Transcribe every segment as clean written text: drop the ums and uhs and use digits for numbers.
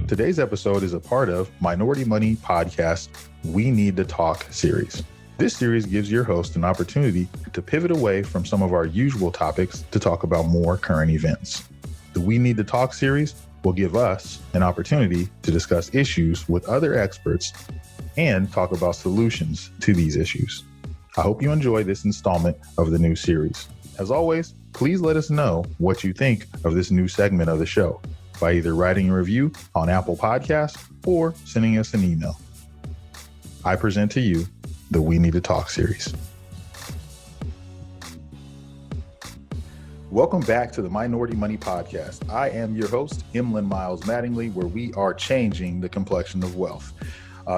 Today's episode is a part of Minority Money Podcast We Need to Talk series. This series gives your host an opportunity to pivot away from some of our usual topics to talk about more current events. The We Need to Talk series will give us an opportunity to discuss issues with other experts and talk about solutions to these issues. I hope you enjoy this installment of the new series. As always, please let us know what you think of this new segment of the show by either writing a review on Apple Podcasts or sending us an email. I present to you the We Need to Talk series. Welcome back to the Minority Money Podcast. I am your host, Miles-Mattingly, where we are changing the complexion of wealth.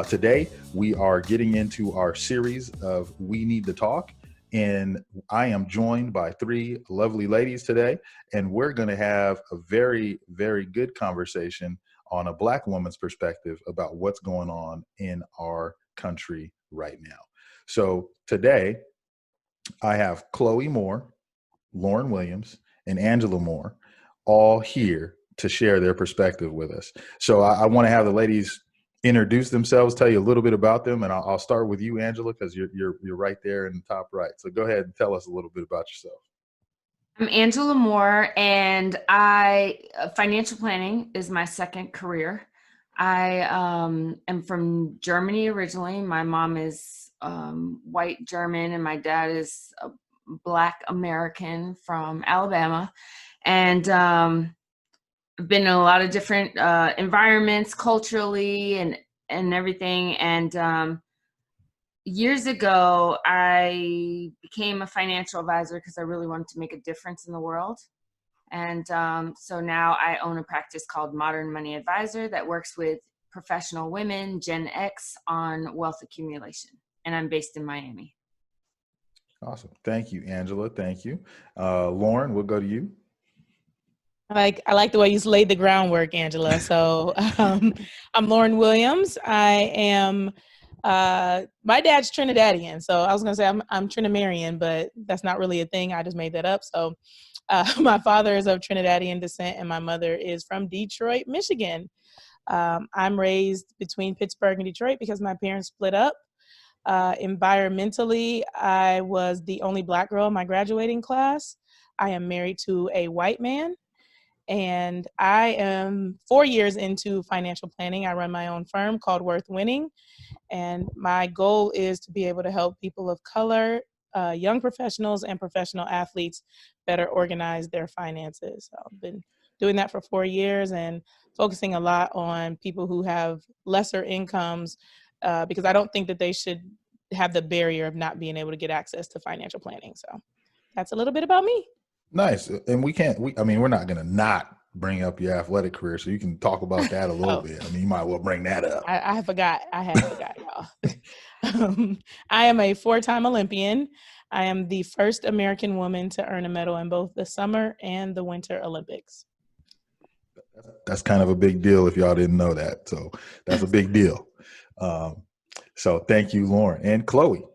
Today, we are getting into our series of We Need to Talk, and I am joined by three lovely ladies today, and we're going to have a very, very good conversation on a Black woman's perspective about what's going on in our country right now. So today, I have Chloe Moore, Lauren Williams, and Angela Moore all here to share their perspective with us. So I want to have the ladies introduce themselves, tell you a little bit about them, and I'll start with you, Angela, because you're right there in the top right. So go ahead and tell us a little bit about yourself. I'm Angela Moore, and financial planning is my second career. I am from Germany originally. My mom is white German, and my dad is a Black American from Alabama. And I've been in a lot of different environments culturally and everything. And years ago, I became a financial advisor because I really wanted to make a difference in the world. And so now I own a practice called Modern Money Advisor that works with professional women, Gen X, on wealth accumulation. And I'm based in Miami. Awesome. Thank you, Angela. Thank you. Lauren, we'll go to you. I like the way you laid the groundwork, Angela. So I'm Lauren Williams. I am, my dad's Trinidadian. So I was going to say I'm Trinamerian, but that's not really a thing. I just made that up. So my father is of Trinidadian descent and my mother is from Detroit, Michigan. I'm raised between Pittsburgh and Detroit because my parents split up. Environmentally, I was the only Black girl in my graduating class. I am married to a white man. And I am 4 years into financial planning. I run my own firm called Worth Winning. And my goal is to be able to help people of color, young professionals and professional athletes better organize their finances. So I've been doing that for 4 years and focusing a lot on people who have lesser incomes because I don't think that they should have the barrier of not being able to get access to financial planning. So that's a little bit about me. Nice. And we're not going to not bring up your athletic career, so you can talk about that a little bit. I mean, you might well bring that up. I had forgot, y'all. I am a 4-time Olympian. I am the first American woman to earn a medal in both the Summer and the Winter Olympics. That's kind of a big deal if y'all didn't know that. So that's a big deal. So thank you, Lauren. And Chloe.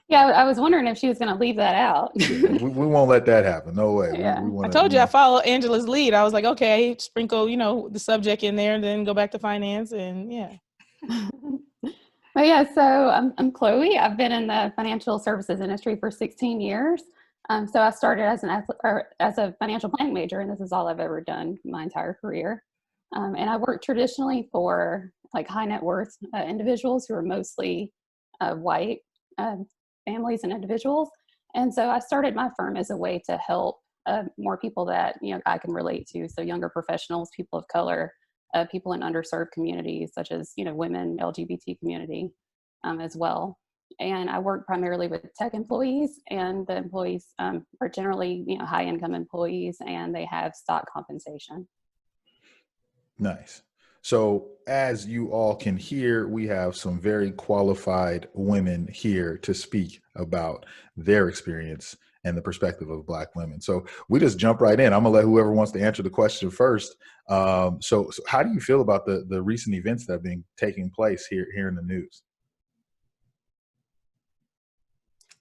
Yeah, I was wondering if she was going to leave that out. we won't let that happen. No way. Yeah. I told you I follow Angela's lead. I was like, okay, sprinkle, the subject in there and then go back to finance and yeah. But yeah, so I'm Chloe. I've been in the financial services industry for 16 years. So I started as a financial planning major, and this is all I've ever done my entire career. And I worked traditionally for like high net worth individuals who are mostly white families and individuals. And so I started my firm as a way to help more people that, I can relate to. So younger professionals, people of color, people in underserved communities, such as, women, LGBT community as well. And I work primarily with tech employees, and the employees are generally, high income employees, and they have stock compensation. Nice. So as you all can hear, we have some very qualified women here to speak about their experience and the perspective of Black women. So we just jump right in. I'm gonna let whoever wants to answer the question first. So how do you feel about the recent events that have been taking place here in the news?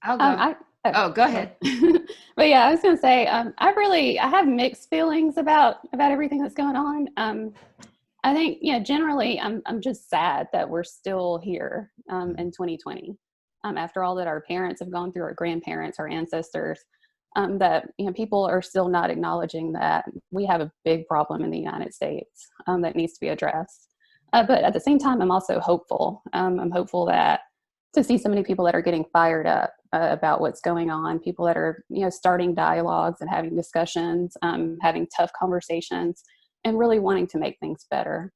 I'll go. Go ahead. But yeah, I was going to say, I have mixed feelings about everything that's going on. I think, generally, I'm just sad that we're still here in 2020. After all that our parents have gone through, our grandparents, our ancestors, that people are still not acknowledging that we have a big problem in the United States that needs to be addressed. But at the same time, I'm also hopeful. I'm hopeful that to see so many people that are getting fired up about what's going on, people that are starting dialogues and having discussions, having tough conversations, and really wanting to make things better.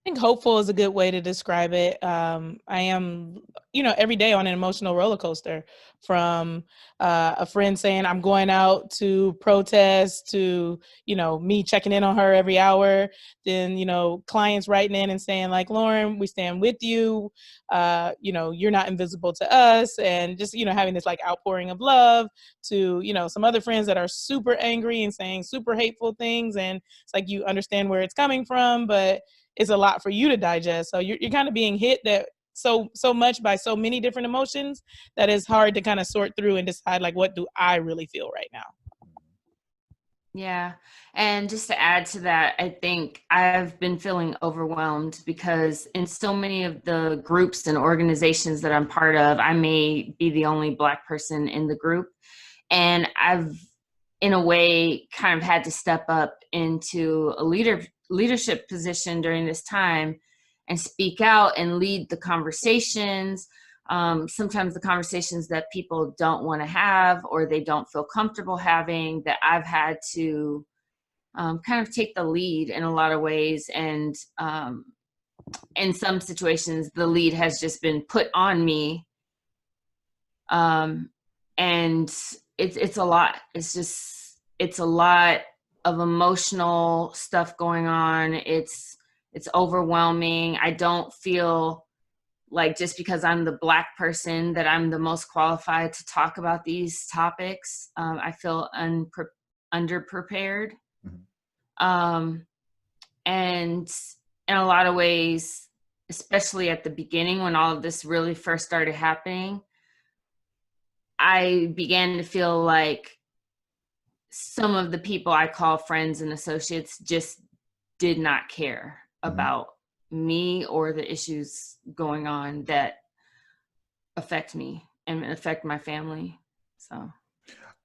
I think hopeful is a good way to describe it. I am, every day on an emotional roller coaster, from a friend saying I'm going out to protest to, me checking in on her every hour. Then, clients writing in and saying like, Lauren, we stand with you. You're not invisible to us. And just, having this like outpouring of love to, some other friends that are super angry and saying super hateful things. And it's like, you understand where it's coming from, but it's a lot for you to digest. So you're kind of being hit that so much by so many different emotions that it's hard to kind of sort through and decide like, what do I really feel right now? Yeah. And just to add to that, I think I've been feeling overwhelmed because in so many of the groups and organizations that I'm part of, I may be the only Black person in the group. And I've, in a way, kind of had to step up into a leadership position during this time and speak out and lead the conversations. Sometimes the conversations that people don't want to have or they don't feel comfortable having, that I've had to kind of take the lead in a lot of ways. And in some situations, the lead has just been put on me. And it's a lot. It's a lot of emotional stuff going on. It's overwhelming. I don't feel like just because I'm the Black person that I'm the most qualified to talk about these topics. I feel underprepared. Mm-hmm. And in a lot of ways, especially at the beginning when all of this really first started happening, I began to feel like some of the people I call friends and associates just did not care about me or the issues going on that affect me and affect my family. So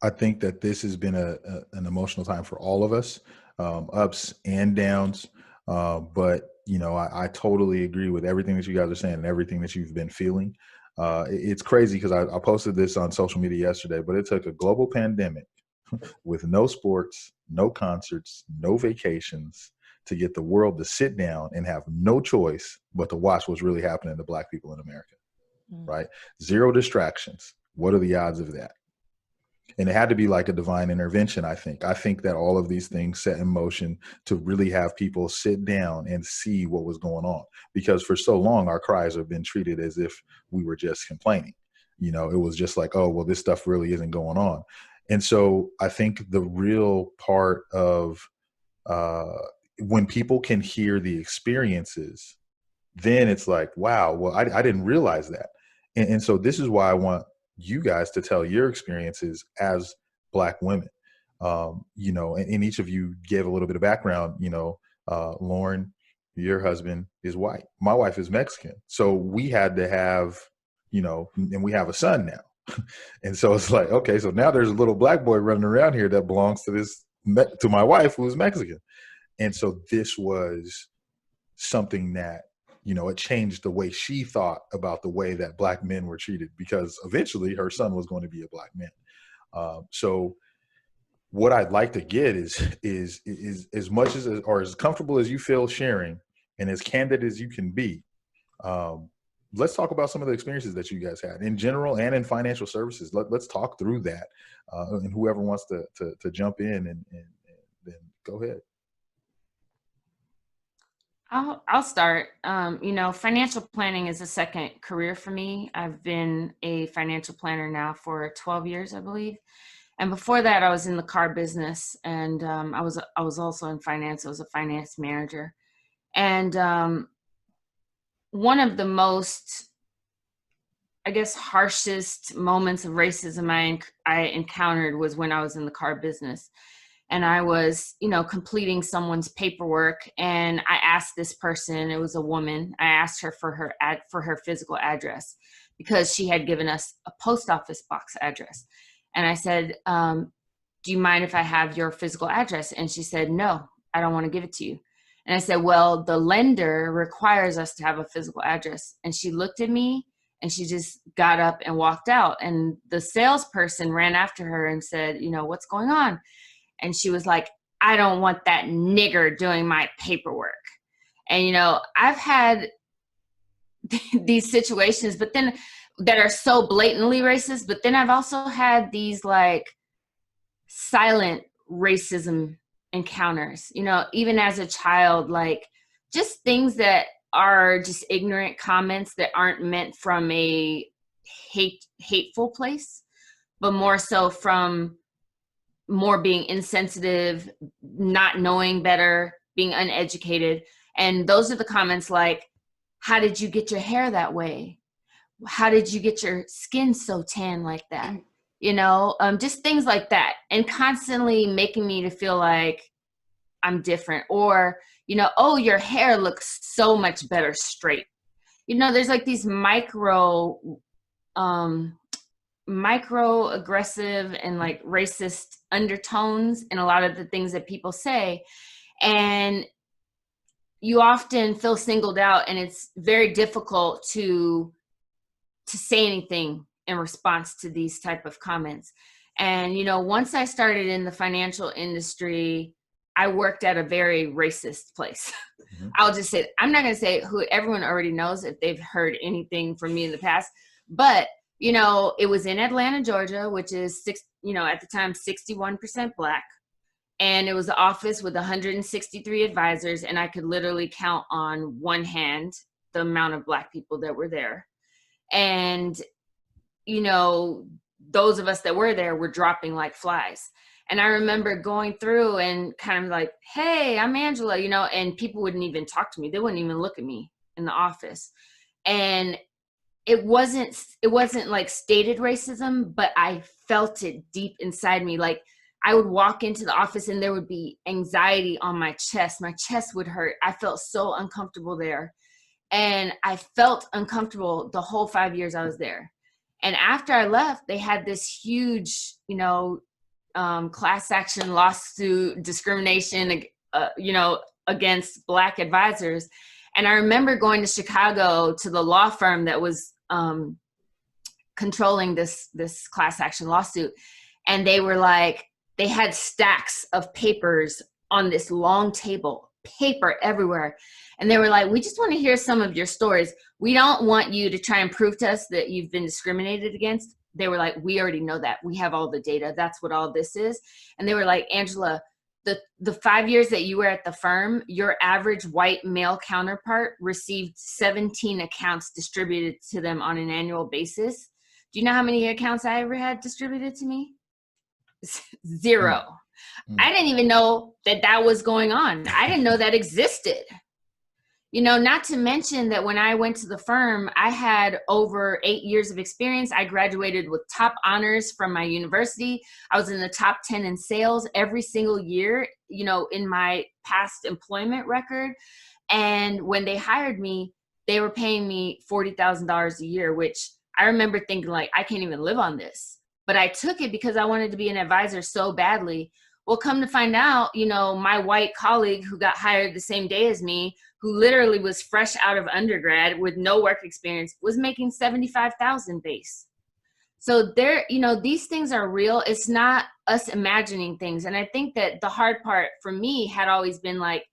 I think that this has been an emotional time for all of us, ups and downs. But I totally agree with everything that you guys are saying and everything that you've been feeling. It's crazy because I posted this on social media yesterday, but it took a global pandemic with no sports, no concerts, no vacations to get the world to sit down and have no choice but to watch what's really happening to Black people in America, right? Zero distractions. What are the odds of that? And it had to be like a divine intervention, I think. I think that all of these things set in motion to really have people sit down and see what was going on. Because for so long, our cries have been treated as if we were just complaining. It was just like, oh, well, this stuff really isn't going on. And so I think the real part of when people can hear the experiences, then it's like, wow, well, I didn't realize that. And so this is why I want you guys to tell your experiences as Black women. And each of you gave a little bit of background. Lauren, your husband is white. My wife is Mexican. So we had to have, and we have a son now. And so it's like, okay, so now there's a little Black boy running around here that belongs to my wife who's Mexican. And so this was something that, it changed the way she thought about the way that Black men were treated, because eventually her son was going to be a Black man. So what I'd like to get is as much as, or as comfortable as you feel sharing and as candid as you can be. Let's talk about some of the experiences that you guys had in general and in financial services. Let's talk through that. And whoever wants to jump in and then go ahead. I'll start. Financial planning is a second career for me. I've been a financial planner now for 12 years, I believe. And before that, I was in the car business, and I was also in finance. I was a finance manager. And one of the most, I guess, harshest moments of racism I encountered was when I was in the car business. and I was, completing someone's paperwork, and I asked this person, it was a woman, I asked her for her physical address because she had given us a post office box address. And I said, do you mind if I have your physical address? And she said, no, I don't want to give it to you. And I said, well, the lender requires us to have a physical address. And she looked at me and she just got up and walked out. And the salesperson ran after her and said, what's going on? And she was like, I don't want that nigger doing my paperwork. And, I've had these situations, but then that are so blatantly racist, but then I've also had these like silent racism encounters, even as a child, like just things that are just ignorant comments that aren't meant from a hateful place, but more so from more being insensitive, not knowing better, being uneducated. And those are the comments like, how did you get your hair that way? How did you get your skin so tan like that? Just things like that. And constantly making me to feel like I'm different, or, oh, your hair looks so much better straight. There's like these micro-aggressive and like racist undertones in a lot of the things that people say. And you often feel singled out, and it's very difficult to say anything in response to these type of comments. And, once I started in the financial industry, I worked at a very racist place. Mm-hmm. I'll just say, I'm not going to say who, everyone already knows if they've heard anything from me in the past, but it was in Atlanta, Georgia, which is at the time, 61% Black. And it was an office with 163 advisors. And I could literally count on one hand the amount of Black people that were there. And, those of us that were there were dropping like flies. And I remember going through and kind of like, hey, I'm Angela, and people wouldn't even talk to me. They wouldn't even look at me in the office. And it wasn't like stated racism, but I felt it deep inside me. Like I would walk into the office and there would be anxiety on my chest. My chest would hurt. I felt so uncomfortable there. And I felt uncomfortable the whole 5 years I was there. And after I left, they had this huge, class action lawsuit discrimination, against Black advisors. And I remember going to Chicago to the law firm that was controlling this class action lawsuit. And they were like, they had stacks of papers on this long table, paper everywhere. And they were like, we just want to hear some of your stories. We don't want you to try and prove to us that you've been discriminated against. They were like, we already know that. We have all the data. That's what all this is. And they were like, Angela, the 5 years that you were at the firm, your average white male counterpart received 17 accounts distributed to them on an annual basis. Do you know how many accounts I ever had distributed to me? 0. Mm-hmm. I didn't even know that was going on. I didn't know that existed. Not to mention that when I went to the firm, I had over 8 years of experience. I graduated with top honors from my university. I was in the top 10 in sales every single year, in my past employment record. And when they hired me, they were paying me $40,000 a year, which I remember thinking like, I can't even live on this. But I took it because I wanted to be an advisor so badly. Well, come to find out, my white colleague who got hired the same day as me, who literally was fresh out of undergrad with no work experience, was making $75,000 base. So there, these things are real. It's not us imagining things. And I think that the hard part for me had always been like,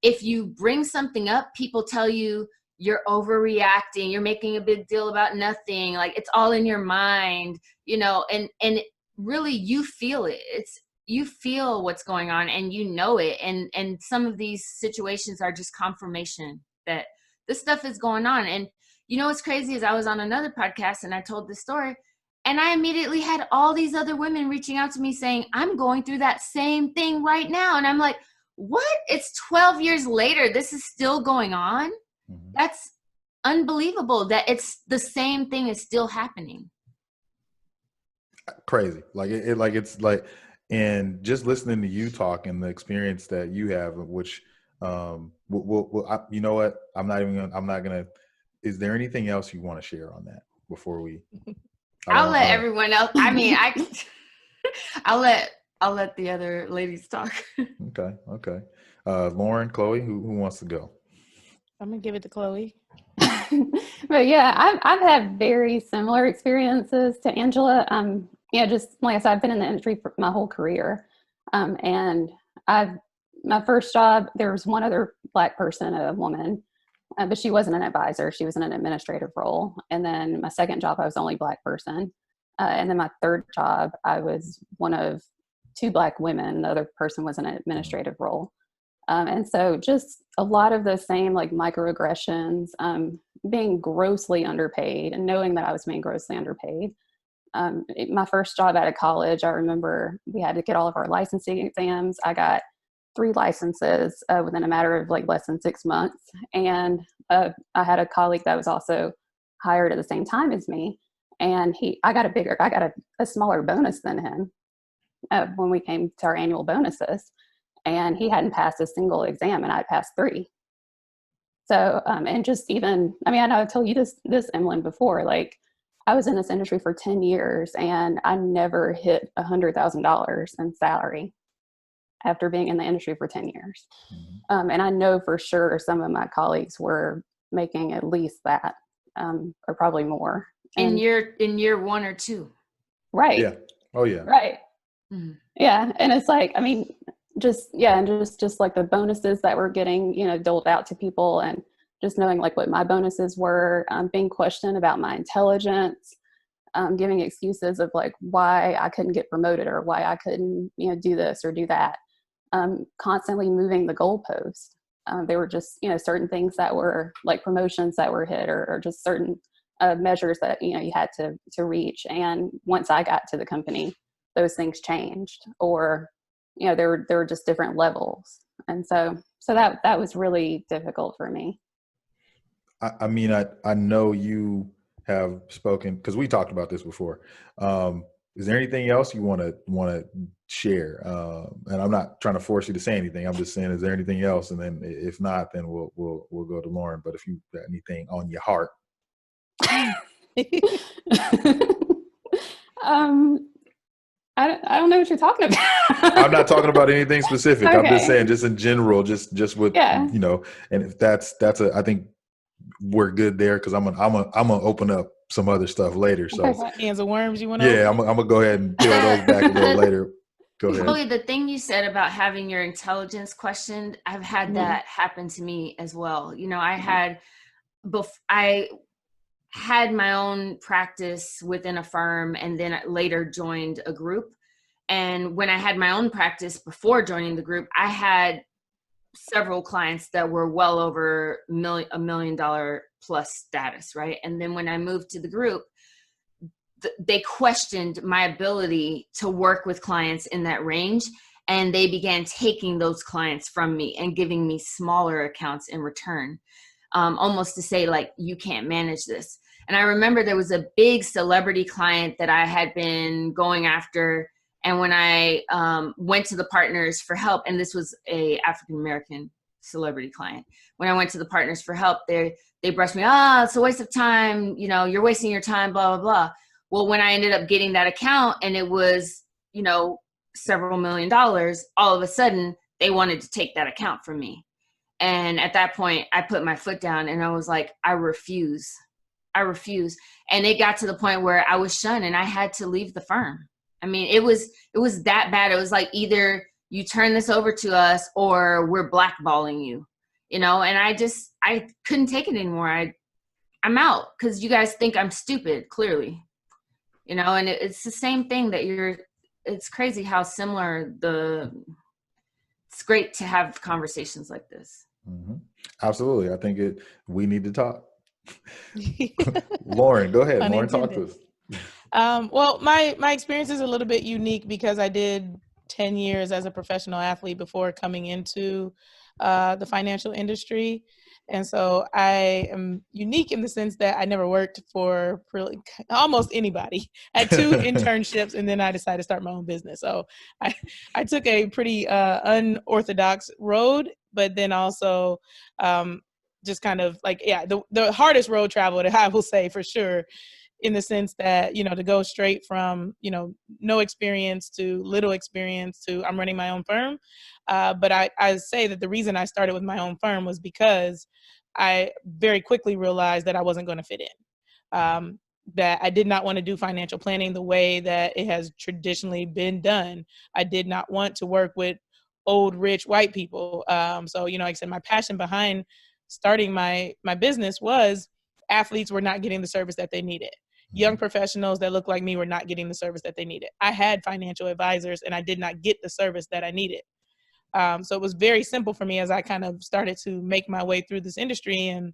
if you bring something up, people tell you you're overreacting, you're making a big deal about nothing, like it's all in your mind, and really you feel it. You feel what's going on and you know it. And some of these situations are just confirmation that this stuff is going on. And what's crazy is I was on another podcast and I told this story and I immediately had all these other women reaching out to me saying, I'm going through that same thing right now. And I'm like, what? It's 12 years later. This is still going on. Mm-hmm. That's unbelievable that it's the same thing is still happening. Crazy. And just listening to you talk and the experience that you have, which, you know what? I'm not gonna, is there anything else you want to share on that before we, I'll let everyone else. I mean, I'll let the other ladies talk. Okay. Lauren, Chloe, who wants to go? I'm gonna give it to Chloe. But yeah, I've had very similar experiences to Angela. Just like I said, I've been in the industry for my whole career. And my first job, there was one other Black person, a woman, but she wasn't an advisor. She was in an administrative role. And then my second job, I was the only Black person. And then my third job, I was one of two Black women. The other person was in an administrative role. And so just a lot of those same like microaggressions, being grossly underpaid and knowing that I was being grossly underpaid. My first job out of college, I remember we had to get all of our licensing exams. I got 3 licenses within a matter of like less than 6 months. And I had a colleague that was also hired at the same time as me. And I got a smaller bonus than him when we came to our annual bonuses. And he hadn't passed a single exam and I passed 3. So, and just even, I mean, I know I've told you this Emlyn before, like I was in this industry for 10 years and I never hit $100,000 in salary after being in the industry for 10 years. And I know for sure some of my colleagues were making at least that, or probably more. In year 1 or 2. Right. Yeah. Oh yeah. Right. Mm-hmm. Yeah. And it's like, I mean, just like the bonuses that were getting, doled out to people, and just knowing like what my bonuses were, being questioned about my intelligence, giving excuses of like why I couldn't get promoted or why I couldn't, do this or do that, constantly moving the goalpost. There were just, certain things that were like promotions that were hit or just certain measures that, you had to reach. And once I got to the company, those things changed, or there were just different levels. And so that was really difficult for me. I mean, I know you have spoken, because we talked about this before. Is there anything else you want to share? And I'm not trying to force you to say anything. I'm just saying, is there anything else? And then if not, then we'll go to Lauren. But if you got anything on your heart. I don't know what you're talking about. I'm not talking about anything specific. Okay. I'm just saying, just in general, just with, and if that's I think we're good there, because I'm gonna open up some other stuff later. So cans of worms you want to I'm gonna go ahead and peel those back a little later. Go ahead. Chloe, the thing you said about having your intelligence questioned, I've had that happen to me as well. I had my own practice within a firm, and then I later joined a group. And when I had my own practice before joining the group, I had several clients that were well over $1 million plus status, right? And then when I moved to the group, they questioned my ability to work with clients in that range. And they began taking those clients from me and giving me smaller accounts in return. Almost to say like, you can't manage this. And I remember there was a big celebrity client that I had been going after. And when I went to the partners for help, and this was a African-American celebrity client, when I went to the partners for help, they brushed me, it's a waste of time. You're wasting your time, blah, blah, blah. Well, when I ended up getting that account and it was, several $1 million, all of a sudden they wanted to take that account from me. And at that point, I put my foot down and I was like, I refuse. And it got to the point where I was shunned and I had to leave the firm. I mean, it was that bad. It was like, either you turn this over to us or we're blackballing you, and I couldn't take it anymore. I'm out, because you guys think I'm stupid, clearly, and it's the same thing it's crazy how similar it's great to have conversations like this. Mm-hmm. Absolutely. I think we need to talk. Lauren, go ahead. Lauren, talk to us. Well, my experience is a little bit unique because I did 10 years as a professional athlete before coming into the financial industry. And so I am unique in the sense that I never worked for really almost anybody. I had 2 internships, and then I decided to start my own business. So I took a pretty unorthodox road, but then also just kind of like, the hardest road travel that I will say for sure, in the sense that, to go straight from, no experience to little experience to I'm running my own firm. But I say that the reason I started with my own firm was because I very quickly realized that I wasn't going to fit in. That I did not want to do financial planning the way that it has traditionally been done. I did not want to work with old, rich white people. So, like I said, my passion behind starting my business was athletes were not getting the service that they needed. Young professionals that looked like me were not getting the service that they needed. I had financial advisors and I did not get the service that I needed. So it was very simple for me as I kind of started to make my way through this industry and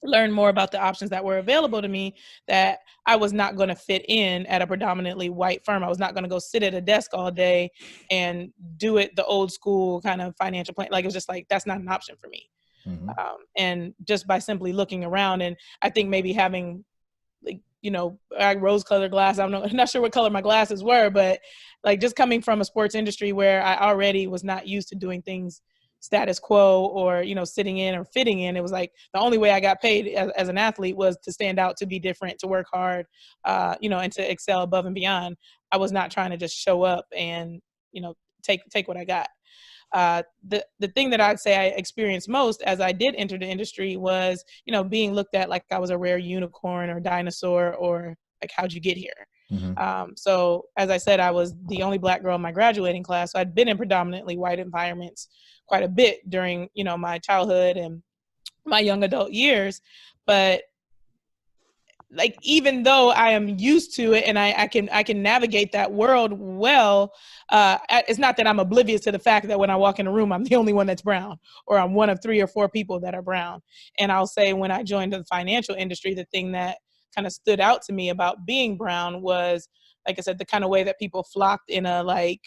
learn more about the options that were available to me, that I was not going to fit in at a predominantly white firm. I was not going to go sit at a desk all day and do it the old school kind of financial plan. Like, it was just like, that's not an option for me. And just by simply looking around, and I think maybe having, like, I rose-colored glass. I'm not sure what color my glasses were, but like, just coming from a sports industry where I already was not used to doing things status quo or, sitting in or fitting in. It was like the only way I got paid as an athlete was to stand out, to be different, to work hard, and to excel above and beyond. I was not trying to just show up and, take what I got. The thing that I'd say I experienced most as I did enter the industry was, being looked at like I was a rare unicorn or dinosaur, or like, how'd you get here? So as I said, I was the only Black girl in my graduating class. So I'd been in predominantly white environments quite a bit during, my childhood and my young adult years. But like, even though I am used to it and I can navigate that world well, it's not that I'm oblivious to the fact that when I walk in a room, I'm the only one that's brown, or I'm one of 3 or 4 people that are brown. And I'll say, when I joined the financial industry, the thing that kind of stood out to me about being brown was, like I said, the kind of way that people flocked in a like,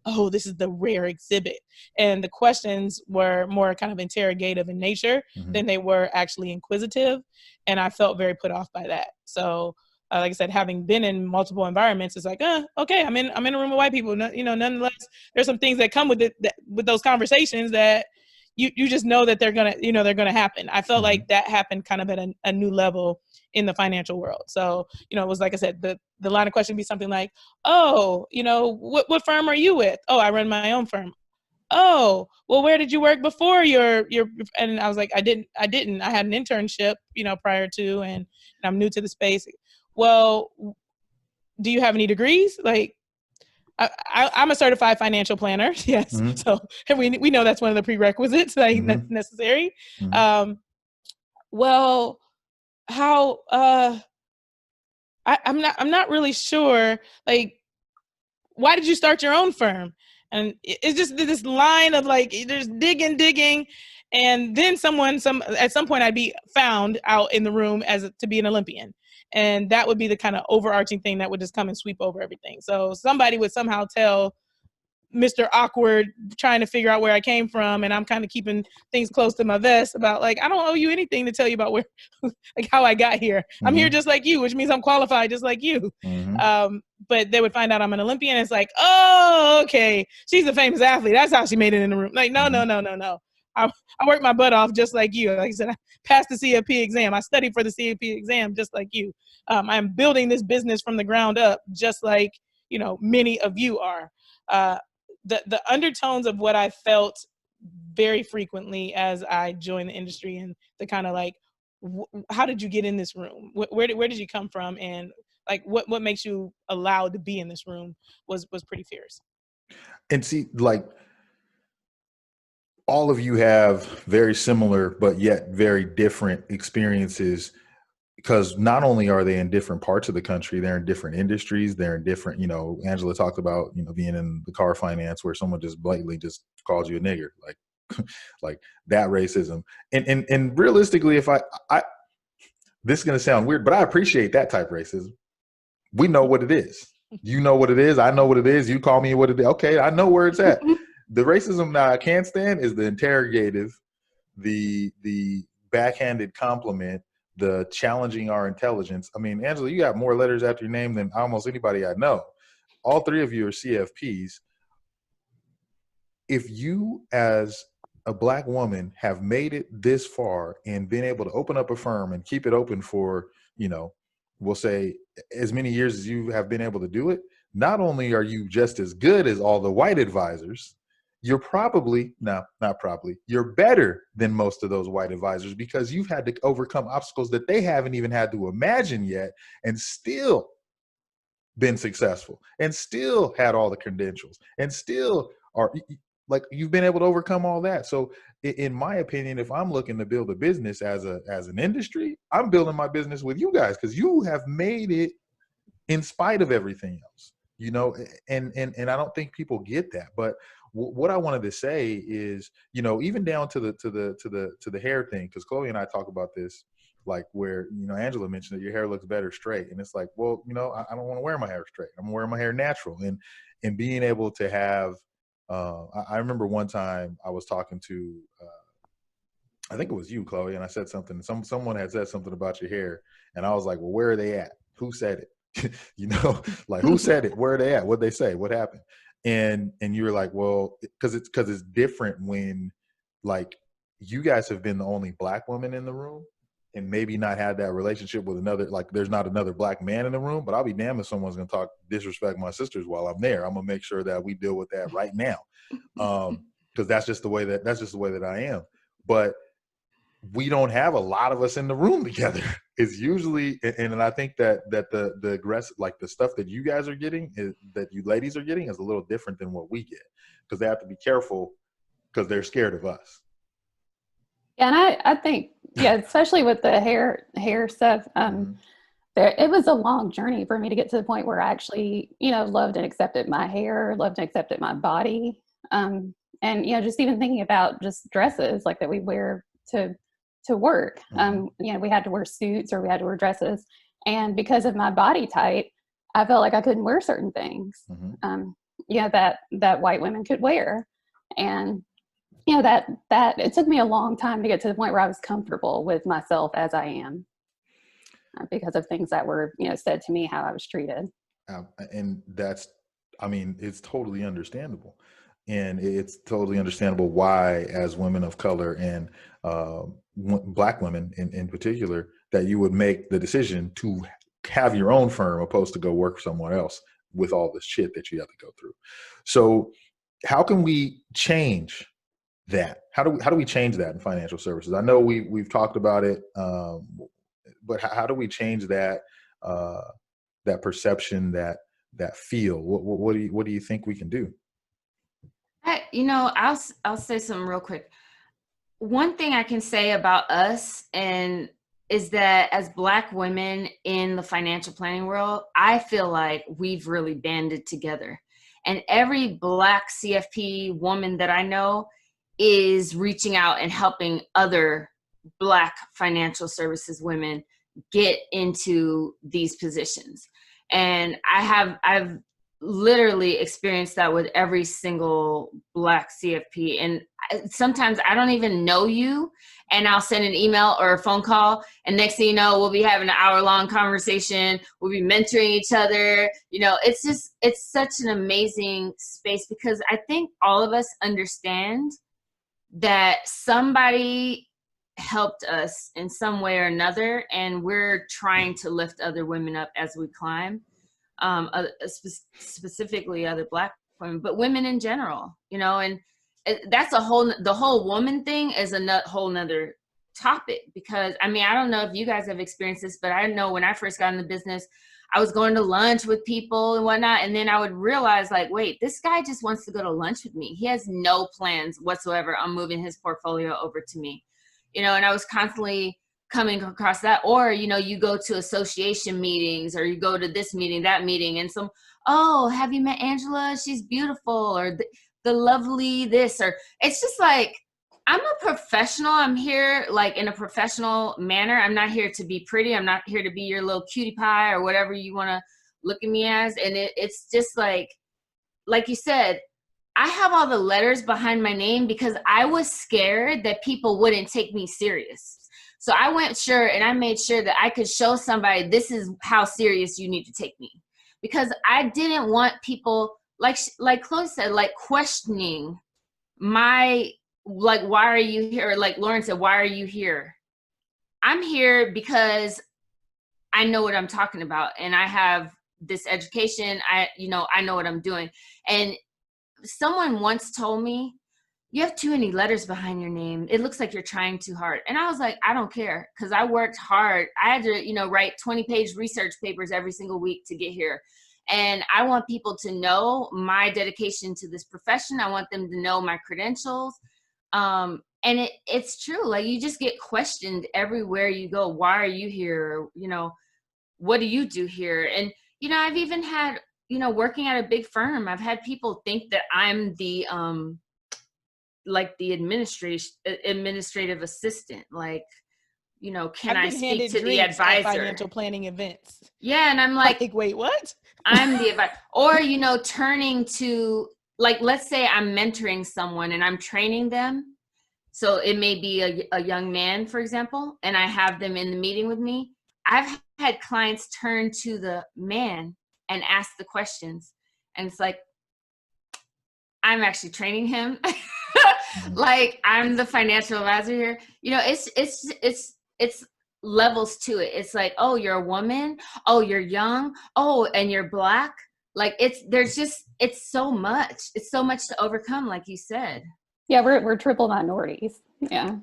oh, this is the rare exhibit. And the questions were more kind of interrogative in nature than they were actually inquisitive. And I felt very put off by that. So, like I said, having been in multiple environments, it's like, okay, I'm in a room of white people. Nonetheless, there's some things that come with it, with those conversations, that you just know that they're gonna happen. I felt like that happened kind of at a new level in the financial world. So, it was, like I said, the line of question would be something like, oh, what firm are you with? Oh, I run my own firm. Oh, well, where did you work before your, and I was like, I didn't, I had an internship, prior to, and I'm new to the space. Well, do you have any degrees? Like, I'm a certified financial planner. Yes. So we know that's one of the prerequisites, like necessary. Well, how, I'm not really sure, like, why did you start your own firm? And it's just this line of like, there's digging. And then at some point I'd be found out in the room to be an Olympian. And that would be the kind of overarching thing that would just come and sweep over everything. So somebody would somehow tell Mr. Awkward, trying to figure out where I came from, and I'm kind of keeping things close to my vest about, like, I don't owe you anything to tell you about where, like, how I got here. I'm here just like you, which means I'm qualified just like you. But they would find out I'm an Olympian. It's like, oh, okay, she's a famous athlete. That's how she made it in the room. Like, no. I worked my butt off just like you. Like I said, I passed the CFP exam. I studied for the CFP exam just like you. I'm building this business from the ground up, just like, many of you are. The undertones of what I felt very frequently as I joined the industry, and the kind of like, how did you get in this room? Where did you come from? And like, what makes you allowed to be in this room was pretty fierce. And see, like, all of you have very similar, but yet very different experiences, because not only are they in different parts of the country, they're in different industries, they're in different, Angela talked about, being in the car finance where someone just blatantly just calls you a nigger, like, like that racism. And realistically, if I this is going to sound weird, but I appreciate that type of racism. We know what it is. You know what it is. I know what it is. You call me what it is. Okay, I know where it's at. The racism that I can't stand is the interrogative, the backhanded compliment, the challenging our intelligence. I mean, Angela, you got more letters after your name than almost anybody I know. All three of you are CFPs. If you, as a Black woman, have made it this far and been able to open up a firm and keep it open for, we'll say as many years as you have been able to do it, not only are you just as good as all the white advisors, you're probably, not probably, you're better than most of those white advisors, because you've had to overcome obstacles that they haven't even had to imagine yet, and still been successful, and still had all the credentials, and still are, like, you've been able to overcome all that. So in my opinion, if I'm looking to build a business as an industry, I'm building my business with you guys, because you have made it in spite of everything else, and I don't think people get that. But what I wanted to say is, even down to the hair thing, because Chloe and I talk about this, like, where, Angela mentioned that your hair looks better straight, and it's like, well, I don't want to wear my hair straight. I'm wearing my hair natural, and being able to have, I remember one time I was talking to, I think it was you, Chloe, and I said something. Someone had said something about your hair, and I was like, well, where are they at? Who said it? Like, who said it? Where are they at? What'd they say? What happened? And you were like, well, because it's different when, like, you guys have been the only Black woman in the room, and maybe not had that relationship with another, like, there's not another Black man in the room. But I'll be damned if someone's gonna disrespect my sisters while I'm there. I'm gonna make sure that we deal with that right now, because that's just the way that I am. But we don't have a lot of us in the room together. It's usually, and I think that the aggressive, like, the stuff that you guys are getting, that you ladies are getting, is a little different than what we get, because they have to be careful because they're scared of us. Yeah, and I think, especially with the hair stuff, it was a long journey for me to get to the point where I actually, loved and accepted my hair, loved and accepted my body. And, just even thinking about just dresses, like, that we wear to work. We had to wear suits, or we had to wear dresses. And because of my body type, I felt like I couldn't wear certain things, that white women could wear. And, that it took me a long time to get to the point where I was comfortable with myself as I am, because of things that were, said to me, how I was treated. And that's, it's totally understandable. And it's totally understandable why, as women of color, and Black women in particular, that you would make the decision to have your own firm opposed to go work for someone else with all this shit that you have to go through. So how can we change that? How do we change that in financial services? I know we've talked about it, but how do we change that that perception, that feel? What do you think we can do? I'll say something real quick. One thing I can say about us is that as Black women in the financial planning world, I feel like we've really banded together. And every Black CFP woman that I know is reaching out and helping other Black financial services women get into these positions. And I've literally experienced that with every single Black CFP. And sometimes I don't even know you, and I'll send an email or a phone call, and next thing you know, we'll be having an hour-long conversation. We'll be mentoring each other. It's such an amazing space, because I think all of us understand that somebody helped us in some way or another, and we're trying to lift other women up as we climb. Specifically other Black women, but women in general, and that's the whole woman thing is a whole nother topic, because I don't know if you guys have experienced this, but I know when I first got in the business, I was going to lunch with people and whatnot, and then I would realize, like, wait, this guy just wants to go to lunch with me. He has no plans whatsoever on moving his portfolio over to me, and I was constantly coming across that. Or, you go to association meetings, or you go to this meeting, that meeting, and oh, have you met Angela? She's beautiful. Or the lovely this, or it's just like, I'm a professional. I'm here like in a professional manner. I'm not here to be pretty. I'm not here to be your little cutie pie or whatever you want to look at me as. And it's just like you said, I have all the letters behind my name because I was scared that people wouldn't take me serious. So I went sure, and I made sure that I could show somebody, this is how serious you need to take me. Because I didn't want people, like Chloe said, like questioning my, like, why are you here? Or like Lauren said, why are you here? I'm here because I know what I'm talking about, and I have this education. I know what I'm doing. And someone once told me, you have too many letters behind your name. It looks like you're trying too hard. And I was like, I don't care, because I worked hard. I had to, write 20-page research papers every single week to get here. And I want people to know my dedication to this profession. I want them to know my credentials. And it's true. Like, you just get questioned everywhere you go. Why are you here? What do you do here? And, I've even had, working at a big firm, I've had people think that I'm the, like the administrative assistant, like, can I speak to the advisor? Financial planning events. Yeah. And I'm like, wait, what? I'm the advisor. Or, turning to, like, let's say I'm mentoring someone and I'm training them. So it may be a young man, for example, and I have them in the meeting with me. I've had clients turn to the man and ask the questions. And it's like, I'm actually training him. Like, I'm the financial advisor here. It's levels to it. It's like, oh, you're a woman. Oh, you're young. Oh, and you're Black. Like, it's so much. It's so much to overcome, like you said. Yeah, we're triple minorities. Yeah,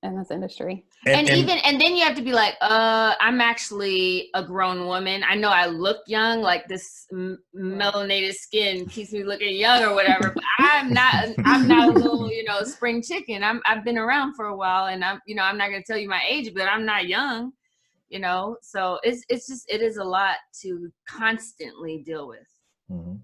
in this industry. And then you have to be like, I'm actually a grown woman. I know I look young, like this melanated skin keeps me looking young or whatever, but I'm not a little, spring chicken. I've been around for a while, and I'm not going to tell you my age, but I'm not young, so it is a lot to constantly deal with. Mm-hmm.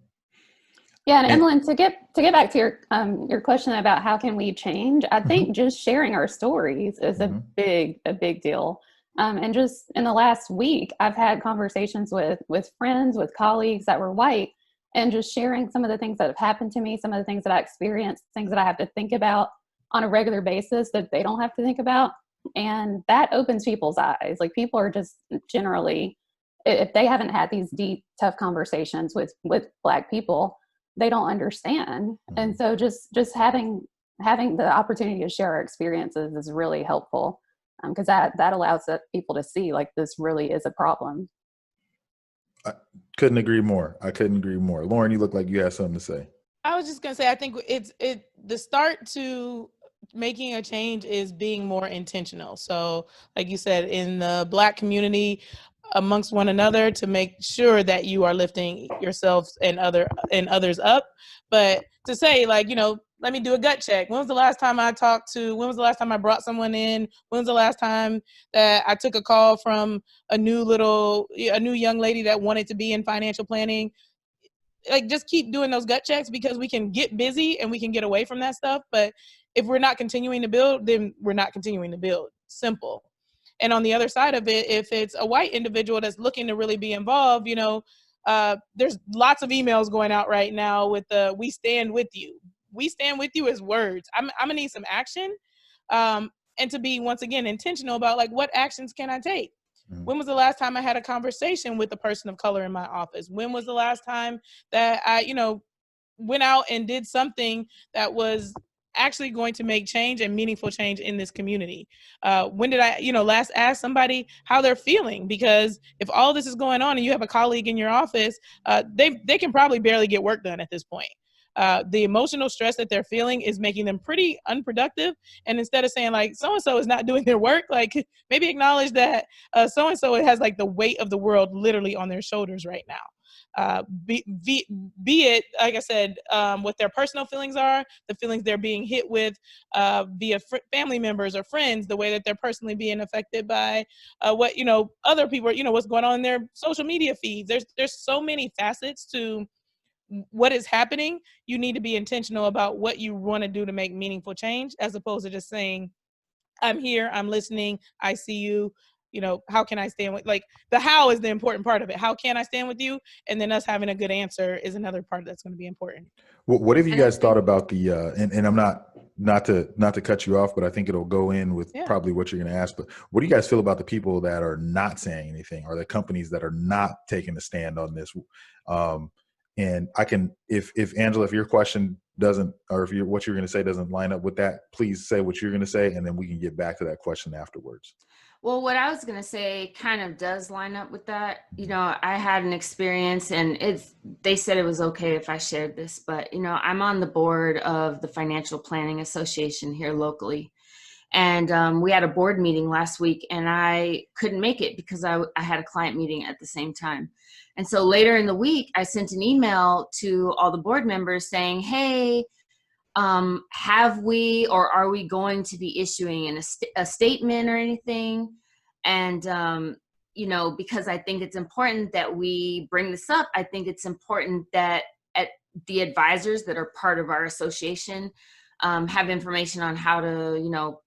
Yeah, and Emlyn, to get back to your question about how can we change, I think just sharing our stories is a big deal. And just in the last week, I've had conversations with friends, with colleagues that were white, and just sharing some of the things that have happened to me, some of the things that I experienced, things that I have to think about on a regular basis that they don't have to think about. And that opens people's eyes. Like, people are just generally, if they haven't had these deep, tough conversations with Black people, they don't understand. And so just having the opportunity to share our experiences is really helpful, because that allows people to see, like, this really is a problem. I couldn't agree more. Lauren, you look like you had something to say. I was just gonna say, I think the start to making a change is being more intentional. So, like you said, in the Black community, amongst one another, to make sure that you are lifting yourselves and others up. But to say, like, let me do a gut check. When was the last time I brought someone in? When was the last time that I took a call from a new young lady that wanted to be in financial planning? Like, just keep doing those gut checks, because we can get busy and we can get away from that stuff. But if we're not continuing to build, then we're not continuing to build. Simple. And on the other side of it, if it's a white individual that's looking to really be involved, there's lots of emails going out right now with "We stand with you." We stand with you as words. I'm gonna need some action, and to be, once again, intentional about, like, what actions can I take? When was the last time I had a conversation with a person of color in my office? When was the last time that I, went out and did something that was actually going to make change and meaningful change in this community? When did I, last ask somebody how they're feeling? Because if all this is going on and you have a colleague in your office, they can probably barely get work done at this point. The emotional stress that they're feeling is making them pretty unproductive. And instead of saying, like, so-and-so is not doing their work, like, maybe acknowledge that so-and-so has, like, the weight of the world literally on their shoulders right now. Be it, like I said, what their personal feelings are, the feelings they're being hit with via family members or friends, the way that they're personally being affected by what, other people, what's going on in their social media feeds. There's so many facets to what is happening. You need to be intentional about what you want to do to make meaningful change, as opposed to just saying, I'm here, I'm listening, I see you. How can I stand with, like, the how is the important part of it. How can I stand with you? And then us having a good answer is another part that's going to be important. What have you guys thought about the, and I'm not not to cut you off, but I think it'll go in with probably what you're going to ask. But what do you guys feel about the people that are not saying anything, or the companies that are not taking a stand on this? And I can, if Angela, if your question doesn't, or if what you're going to say doesn't line up with that, please say what you're going to say, and then we can get back to that question afterwards. Well, what I was going to say kind of does line up with that. You know, I had an experience, and they said it was okay if I shared this, but, you know, I'm on the board of the Financial Planning Association here locally. And we had a board meeting last week, and I couldn't make it because I had a client meeting at the same time. And so later in the week, I sent an email to all the board members saying, hey, have we, or are we going to be issuing a statement or anything? And, you know, because I think it's important that we bring this up. I think it's important that the advisors that are part of our association have information on how to, you know,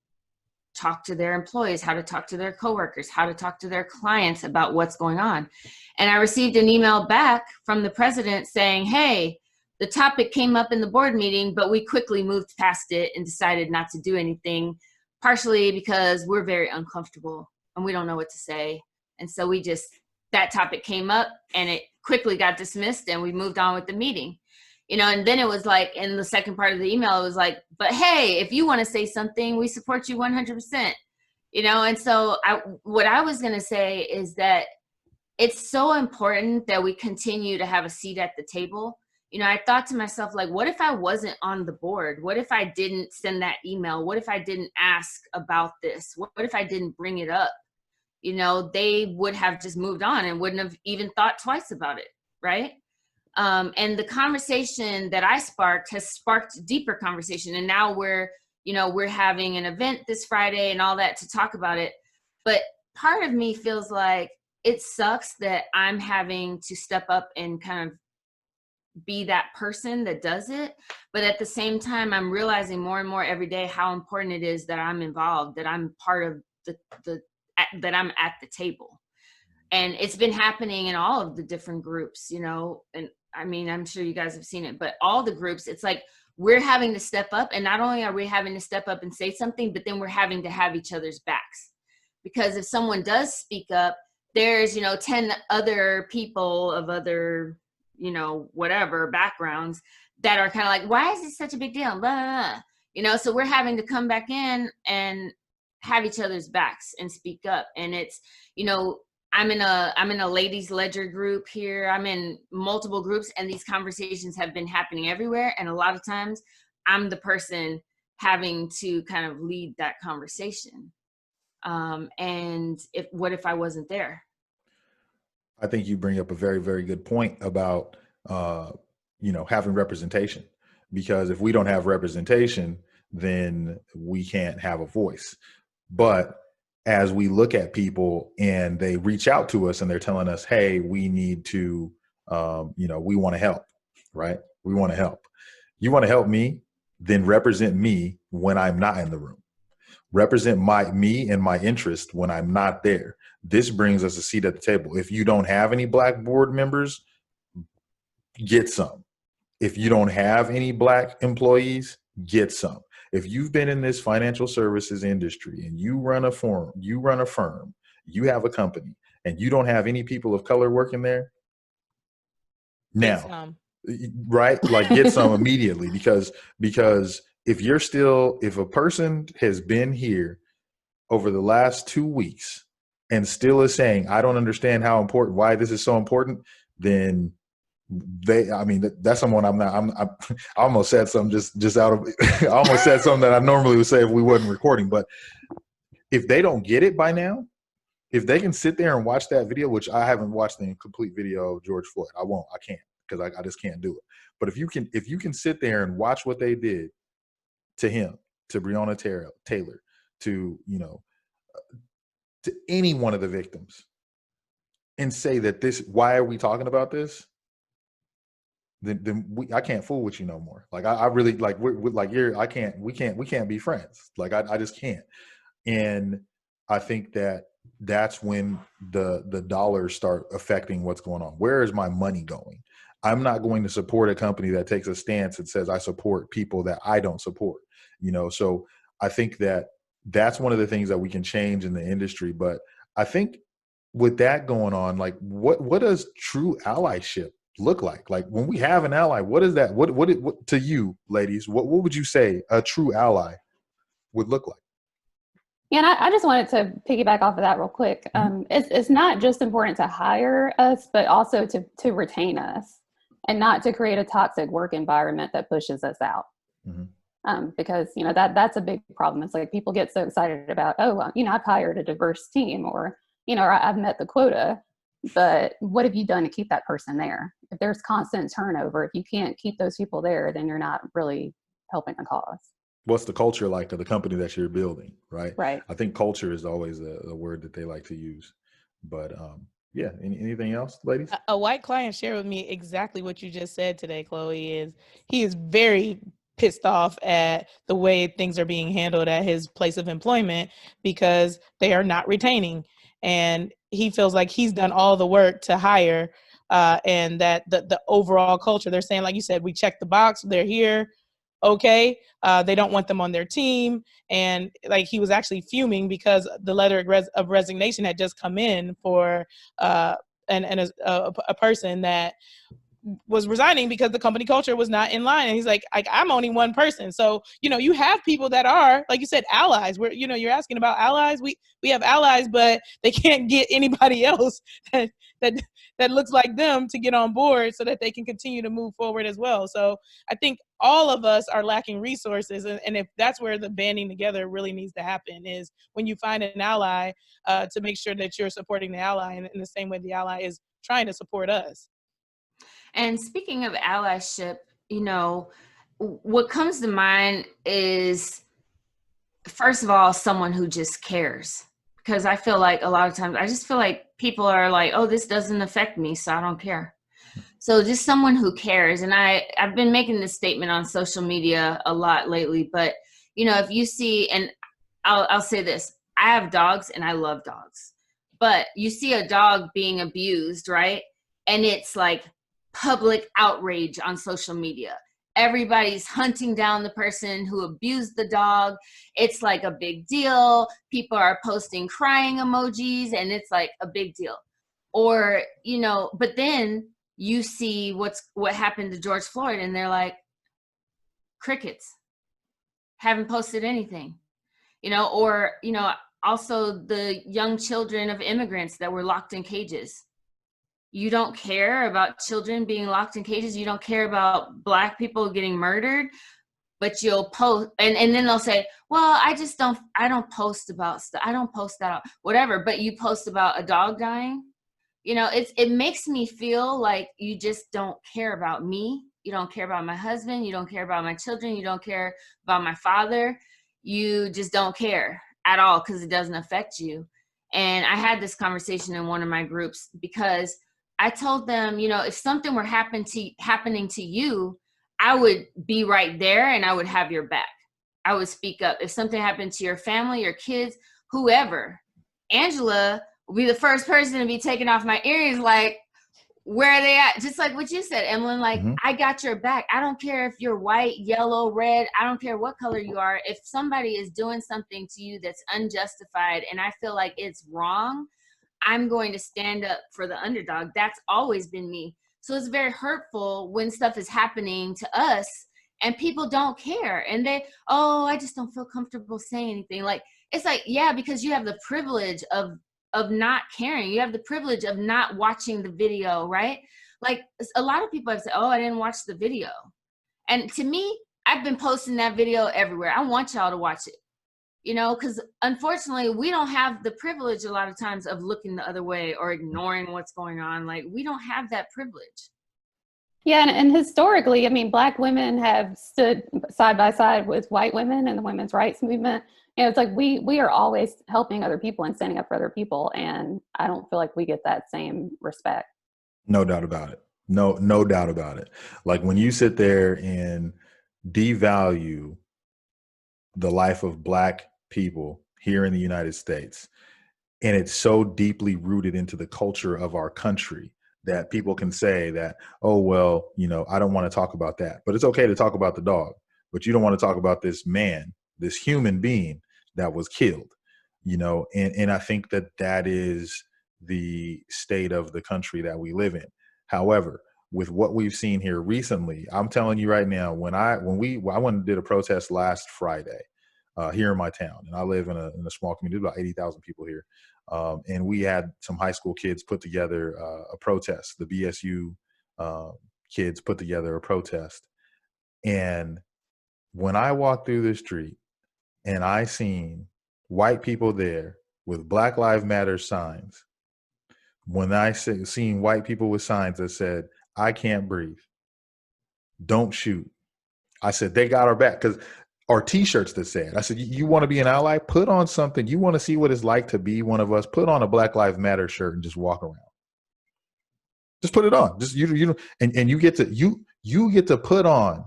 talk to their employees, how to talk to their coworkers, how to talk to their clients about what's going on. And I received an email back from the president saying, hey, the topic came up in the board meeting, but we quickly moved past it and decided not to do anything, partially because we're very uncomfortable and we don't know what to say. And so that topic came up and it quickly got dismissed and we moved on with the meeting. You know, and then it was like, in the second part of the email, it was like, but hey, if you want to say something, we support you 100%. You know, and so what I was going to say is that it's so important that we continue to have a seat at the table. You know, I thought to myself, like, what if I wasn't on the board? What if I didn't send that email? What if I didn't ask about this? What if I didn't bring it up? You know, they would have just moved on and wouldn't have even thought twice about it, right? And the conversation that I sparked has sparked deeper conversation. And now we're having an event this Friday and all that to talk about it. But part of me feels like it sucks that I'm having to step up and kind of be that person that does it. But at the same time, I'm realizing more and more every day how important it is that I'm involved, that I'm part of that I'm at the table. And it's been happening in all of the different groups, you know, and I mean, I'm sure you guys have seen it, but all the groups, it's like we're having to step up. And not only are we having to step up and say something, but then we're having to have each other's backs. Because if someone does speak up, there's, you know, 10 other people of other, you know, whatever backgrounds that are kind of like, why is this such a big deal? Blah, blah, blah. You know, so we're having to come back in and have each other's backs and speak up. And it's, you know, I'm in a ladies ledger group here. I'm in multiple groups, and these conversations have been happening everywhere. And a lot of times I'm the person having to kind of lead that conversation. And what if I wasn't there? I think you bring up a very, very good point about, you know, having representation, because if we don't have representation, then we can't have a voice. But as we look at people and they reach out to us and they're telling us, hey, we need to, you know, we want to help, right? We want to help. You want to help me, then represent me when I'm not in the room. Represent me and my interest when I'm not there. This brings us a seat at the table. If you don't have any Black board members, get some. If you don't have any Black employees, get some. If you've been in this financial services industry and you run a firm, you have a company, and you don't have any people of color working there, now, right? Like, get some immediately, because if a person has been here over the last 2 weeks and still is saying, I don't understand why this is so important, then that's someone I almost said something just out of, I almost said something that I normally would say if we wasn't recording. But if they don't get it by now, if they can sit there and watch that video, which I haven't watched the complete video of George Floyd, I can't, because I just can't do it. But if you can sit there and watch what they did to him, to Breonna Taylor, to, you know, to any one of the victims, and say that why are we talking about this? Then I can't fool with you no more. Like, I really, like, we can't be friends. Like, I just can't. And I think that's when the dollars start affecting what's going on. Where is my money going? I'm not going to support a company that takes a stance that says I support people that I don't support. So I think that that's one of the things that we can change in the industry. But I think with that going on, like what does true allyship look like? Like when we have an ally, what is that? What to you, ladies, what would you say a true ally would look like? Yeah, and I just wanted to piggyback off of that real quick. It's not just important to hire us, but also to retain us and not to create a toxic work environment that pushes us out. Because, that's a big problem. It's like people get so excited about, I've hired a diverse team, or, or I've met the quota, but what have you done to keep that person there? If there's constant turnover, if you can't keep those people there, then you're not really helping the cause. What's the culture like of the company that you're building, right? Right. I think culture is always a word that they like to use. But yeah, anything else, ladies? A white client shared with me exactly what you just said today, Chloe. He is very pissed off at the way things are being handled at his place of employment because they are not retaining. And he feels like he's done all the work to hire, and that the overall culture, they're saying, like you said, we check the box, they're here. Okay. They don't want them on their team. And like, he was actually fuming because the letter of resignation had just come in for a person that was resigning because the company culture was not in line. And he's like, I'm only one person. So, you have people that are, like you said, allies. Where, you're asking about allies. We have allies, but they can't get anybody else that looks like them to get on board so that they can continue to move forward as well. So I think all of us are lacking resources. And if that's where the banding together really needs to happen, is when you find an ally, to make sure that you're supporting the ally in the same way the ally is trying to support us. And speaking of allyship, what comes to mind is, first of all, someone who just cares. Because I feel like a lot of times, I just feel like people are like, oh, this doesn't affect me, so I don't care. So just someone who cares. And I've been making this statement on social media a lot lately, but if you see, and I'll say this, I have dogs and I love dogs, but you see a dog being abused, right? And it's like public outrage on social media. Everybody's hunting down the person who abused the dog. It's like a big deal. People are posting crying emojis and it's like a big deal. Or, but then you see what happened to George Floyd and they're like, crickets, haven't posted anything, or, also the young children of immigrants that were locked in cages. You don't care about children being locked in cages. You don't care about Black people getting murdered, but you'll post, and then they'll say, well, I don't post about stuff. I don't post that, whatever, but you post about a dog dying. It makes me feel like you just don't care about me. You don't care about my husband. You don't care about my children. You don't care about my father. You just don't care at all because it doesn't affect you. And I had this conversation in one of my groups because I told them, if something were happening to you, I would be right there and I would have your back. I would speak up. If something happened to your family, your kids, whoever, Angela will be the first person to be taking off my earrings, like, where are they at? Just like what you said, Emlyn, like, I got your back. I don't care if you're white, yellow, red. I don't care what color you are. If somebody is doing something to you that's unjustified and I feel like it's wrong, I'm going to stand up for the underdog. That's always been me. So it's very hurtful when stuff is happening to us and people don't care. And I just don't feel comfortable saying anything. Like, it's like, yeah, because you have the privilege of not caring. You have the privilege of not watching the video, right? Like, a lot of people have said, I didn't watch the video. And to me, I've been posting that video everywhere. I want y'all to watch it. Because unfortunately, we don't have the privilege a lot of times of looking the other way or ignoring what's going on. Like, we don't have that privilege. Yeah, and historically, Black women have stood side by side with white women in the women's rights movement. It's like we are always helping other people and standing up for other people, and I don't feel like we get that same respect. No doubt about it. No doubt about it. Like, when you sit there and devalue the life of Black people here in the United States, and it's so deeply rooted into the culture of our country that people can say that, I don't want to talk about that, but it's okay to talk about the dog. but you don't want to talk about this man, this human being that was killed, and I think that is the state of the country that we live in. However, with what we've seen here recently, I'm telling you right now, I went and did a protest last Friday here in my town, and I live in a small community, about 80,000 people here, and we had some high school kids put together a protest. The BSU kids put together a protest, and when I walked through the street and I seen white people there with Black Lives Matter signs, when I seen white people with signs that said, "I can't breathe, don't shoot," I said, they got our back. Because our t-shirts that said, I said, you want to be an ally? Put on something. You want to see what it's like to be one of us? Put on a Black Lives Matter shirt and just walk around. Just put it on. Just and you get to put on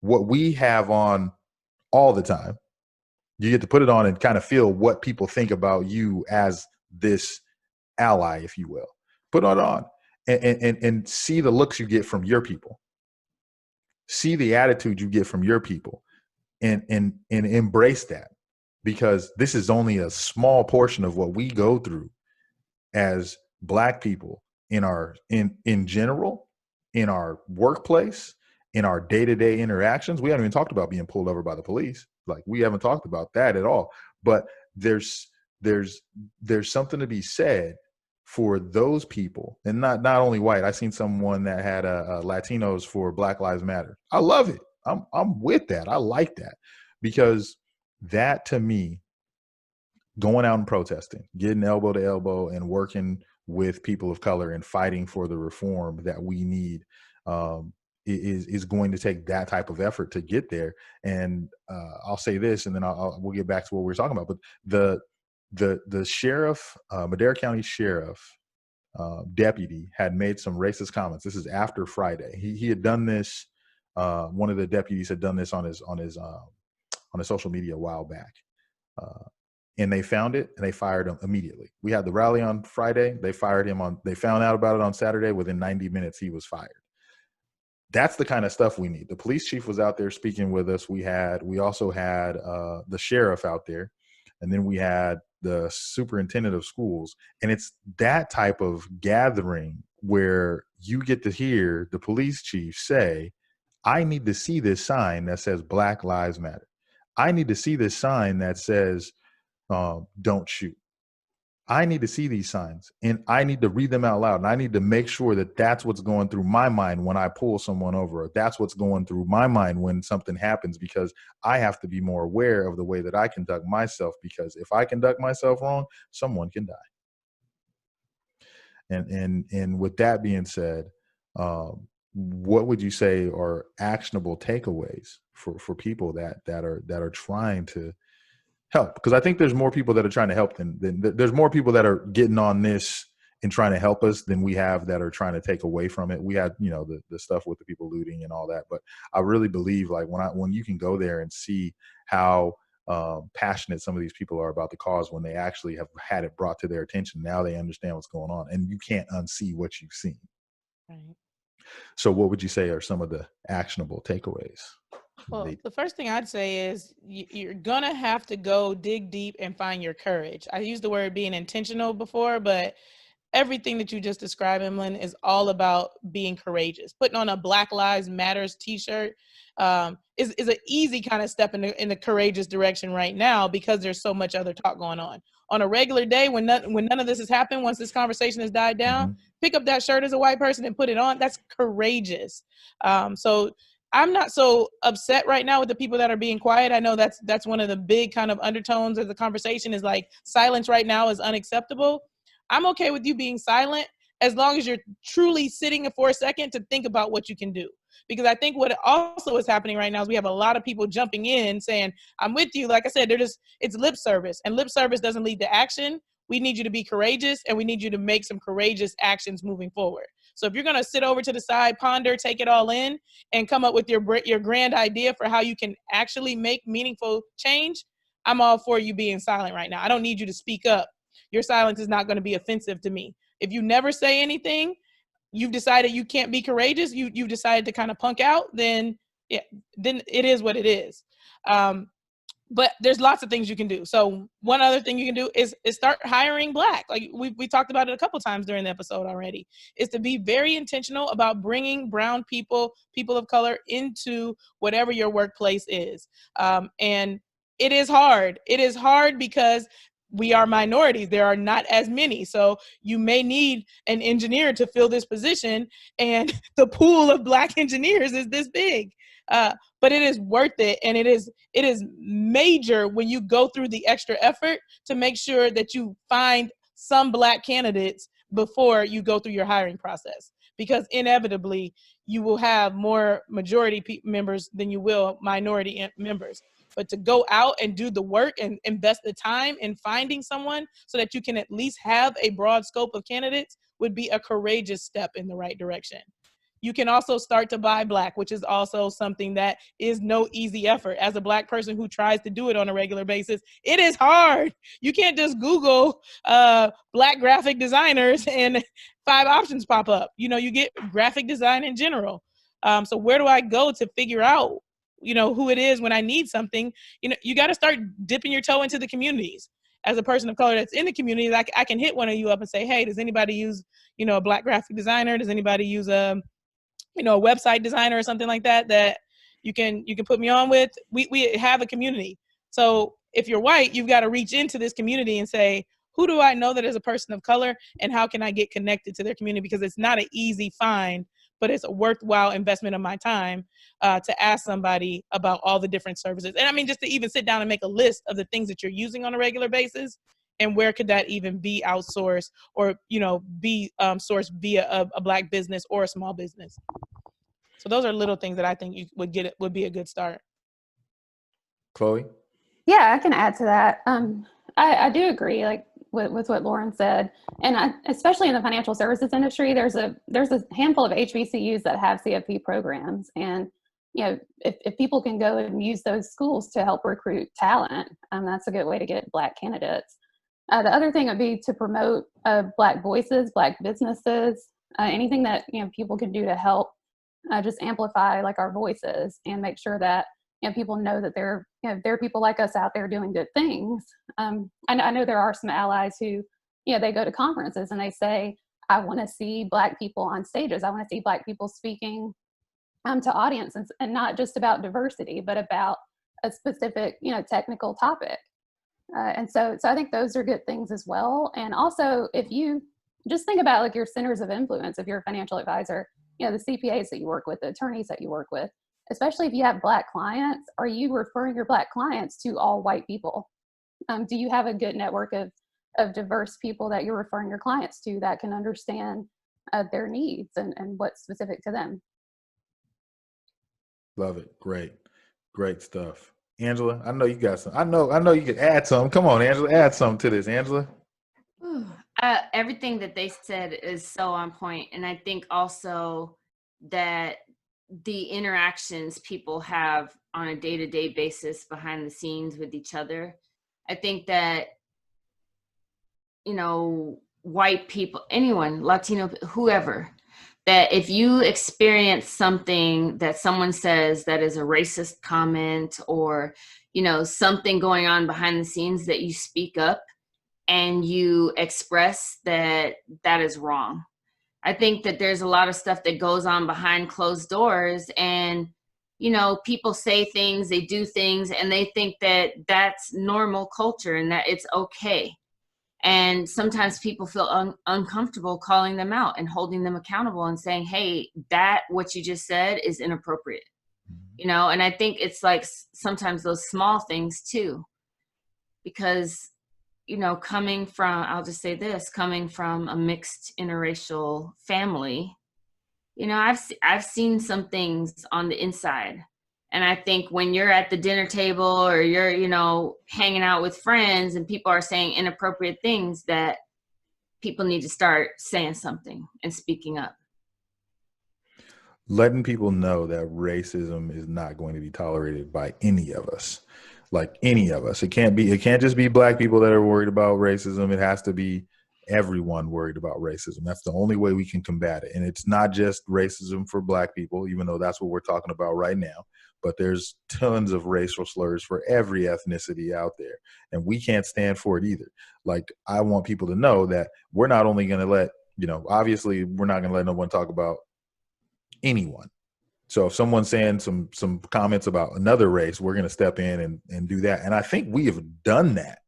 what we have on all the time. You get to put it on and kind of feel what people think about you as this ally, if you will. Put it on and see the looks you get from your people. See the attitude you get from your people, and embrace that, because this is only a small portion of what we go through as Black people in general, in our workplace, in our day-to-day interactions. We haven't even talked about being pulled over by the police. Like, we haven't talked about that at all. But there's something to be said for those people, and not only white. I seen someone that had Latinos for Black Lives Matter. I love it. I'm with that. I like that, because that, to me, going out and protesting, getting elbow to elbow and working with people of color and fighting for the reform that we need, is going to take that type of effort to get there. And I'll say this, and then we'll get back to what we were talking about. But the sheriff, Madera County Sheriff deputy, had made some racist comments. This is after Friday. He had done this. One of the deputies had done this on his social media a while back, and they found it and they fired him immediately. We had the rally on Friday. They fired him they found out about it on Saturday. Within 90 minutes, he was fired. That's the kind of stuff we need. The police chief was out there speaking with us. We also had the sheriff out there, and then we had the superintendent of schools. And it's that type of gathering where you get to hear the police chief say, I need to see this sign that says Black Lives Matter. I need to see this sign that says don't shoot. I need to see these signs, and I need to read them out loud. And I need to make sure that that's what's going through my mind when I pull someone over, or that's what's going through my mind when something happens, because I have to be more aware of the way that I conduct myself, because if I conduct myself wrong, someone can die. And with that being said, what would you say are actionable takeaways for people that are trying to help? Because I think there's more people that are trying to help than there's more people that are getting on this and trying to help us than we have that are trying to take away from it. We had, the stuff with the people looting and all that, but I really believe, like, when you can go there and see how passionate some of these people are about the cause, when they actually have had it brought to their attention, now they understand what's going on, and you can't unsee what you've seen. Right. So what would you say are some of the actionable takeaways? Well, the first thing I'd say is you're going to have to go dig deep and find your courage. I used the word being intentional before, but everything that you just described, Emlyn, is all about being courageous. Putting on a Black Lives Matters t-shirt is an easy kind of step in the courageous direction right now, because there's so much other talk going on. On a regular day, when none of this has happened, once this conversation has died down, pick up that shirt as a white person and put it on. That's courageous. So I'm not so upset right now with the people that are being quiet. I know that's one of the big kind of undertones of the conversation, is like silence right now is unacceptable. I'm okay with you being silent as long as you're truly sitting for a second to think about what you can do. Because I think what also is happening right now is we have a lot of people jumping in saying, I'm with you. Like I said, it's lip service, and lip service doesn't lead to action. We need you to be courageous, and we need you to make some courageous actions moving forward. So if you're going to sit over to the side, ponder, take it all in, and come up with your grand idea for how you can actually make meaningful change, I'm all for you being silent right now. I don't need you to speak up. Your silence is not going to be offensive to me. If you never say anything, you've decided you can't be courageous, you've decided to kind of punk out, then then it is what it is. But there's lots of things you can do. So one other thing you can do is start hiring Black. Like we talked about it a couple times during the episode already, is to be very intentional about bringing brown people, people of color into whatever your workplace is. And it is hard. It is hard because we are minorities. There are not as many. So you may need an engineer to fill this position, and the pool of Black engineers is this big. But it is worth it, and it is major when you go through the extra effort to make sure that you find some Black candidates before you go through your hiring process, because inevitably you will have more majority members than you will minority members. But to go out and do the work and invest the time in finding someone so that you can at least have a broad scope of candidates would be a courageous step in the right direction. You can also start to buy Black, which is also something that is no easy effort. As a Black person who tries to do it on a regular basis, it is hard. You can't just Google Black graphic designers and 5 options pop up. You get graphic design in general. So where do I go to figure out, who it is when I need something? You got to start dipping your toe into the communities. As a person of color that's in the community, I can hit one of you up and say, hey, does anybody use, a Black graphic designer? Does anybody use a website designer or something like that you can put me on with? We have a community. So if you're white, you've got to reach into this community and say, who do I know that is a person of color, and how can I get connected to their community? Because it's not an easy find, but it's a worthwhile investment of my time to ask somebody about all the different services. And I mean, just to even sit down and make a list of the things that you're using on a regular basis, and where could that even be outsourced or, be sourced via a Black business or a small business. So those are little things that I think you would be a good start. Chloe? Yeah, I can add to that. I do agree, like with what Lauren said, and especially in the financial services industry, there's a handful of HBCUs that have CFP programs, and if people can go and use those schools to help recruit talent, that's a good way to get Black candidates. The other thing would be to promote Black voices, Black businesses, anything that people can do to help just amplify like our voices and make sure that people know that there are people like us out there doing good things. I know there are some allies who they go to conferences and they say, I want to see Black people on stages. I want to see Black people speaking to audiences, and not just about diversity, but about a specific technical topic. And so I think those are good things as well. And also, if you just think about like your centers of influence, if you're a financial advisor, the CPAs that you work with, the attorneys that you work with, especially if you have Black clients, are you referring your Black clients to all white people? Do you have a good network of diverse people that you're referring your clients to that can understand their needs and what's specific to them? Love it. Great stuff. Angela, I know you got some. I know you can add some. Come on, Angela, add some to this, Angela. Everything that they said is so on point. And I think also that the interactions people have on a day-to-day basis behind the scenes with each other, I think that, white people, anyone, Latino, whoever, that if you experience something that someone says that is a racist comment or, something going on behind the scenes, that you speak up and you express that is wrong. I think that there's a lot of stuff that goes on behind closed doors, and, people say things, they do things, and they think that that's normal culture and that it's okay. And sometimes people feel uncomfortable calling them out and holding them accountable and saying, hey, what you just said is inappropriate. And I think it's like sometimes those small things too, because, coming from a mixed interracial family, I've seen some things on the inside. And I think when you're at the dinner table or you're, hanging out with friends and people are saying inappropriate things, that people need to start saying something and speaking up. Letting people know that racism is not going to be tolerated by any of us. Like any of us. It can't just be Black people that are worried about racism. It has to be everyone worried about racism. That's the only way we can combat it. And it's not just racism for Black people, even though that's what we're talking about right now, but there's tons of racial slurs for every ethnicity out there. And we can't stand for it either. Like, I want people to know that we're not only going to let, obviously we're not going to let no one talk about anyone. So if someone's saying some comments about another race, we're going to step in and do that. And I think we have done that.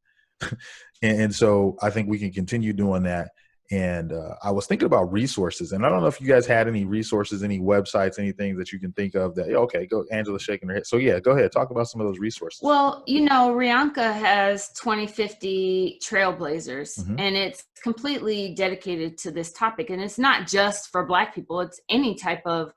and so I think we can continue doing that. And I was thinking about resources, and I don't know if you guys had any resources, any websites, anything that you can think of that, okay, go, Angela's shaking her head. So yeah, go ahead. Talk about some of those resources. Well, Rianka has 2050 Trailblazers, Mhm. and it's completely dedicated to this topic. And it's not just for Black people. It's any type of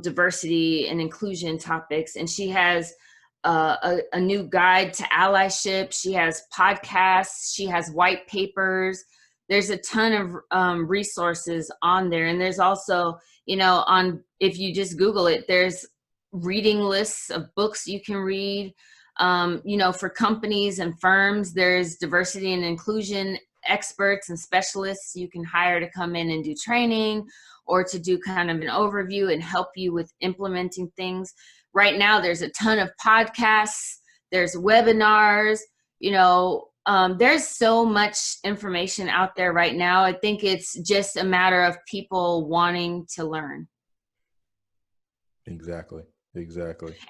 diversity and inclusion topics. And she has a new guide to allyship. She has podcasts. She has white papers. There's a ton of resources on there. And there's also, if you just Google it, there's reading lists of books you can read. For companies and firms, there's diversity and inclusion experts and specialists you can hire to come in and do training or to do kind of an overview and help you with implementing things. Right now, there's a ton of podcasts, there's webinars, there's so much information out there right now. I think it's just a matter of people wanting to learn. Exactly.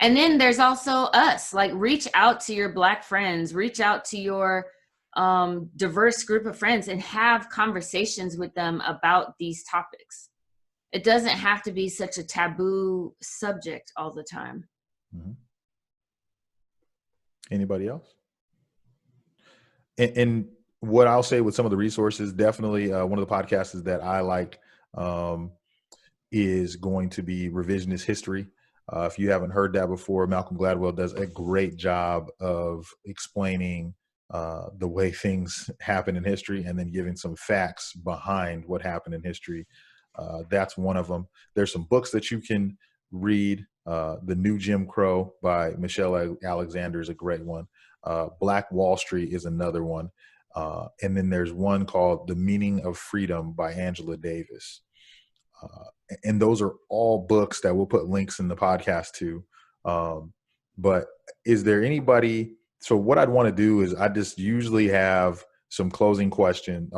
And then there's also us, like, reach out to your Black friends, reach out to your diverse group of friends and have conversations with them about these topics. It doesn't have to be such a taboo subject all the time. Mm-hmm. Anybody else? And what I'll say with some of the resources, definitely one of the podcasts that I like is going to be Revisionist History. If you haven't heard that before, Malcolm Gladwell does a great job of explaining the way things happen in history and then giving some facts behind what happened in history. That's one of them. There's some books that you can read. The New Jim Crow by Michelle Alexander is a great one. Black Wall Street is another one. And then there's one called The Meaning of Freedom by Angela Davis. And those are all books that we'll put links in the podcast to. But is there anybody? So what I'd want to do is I just usually have some closing question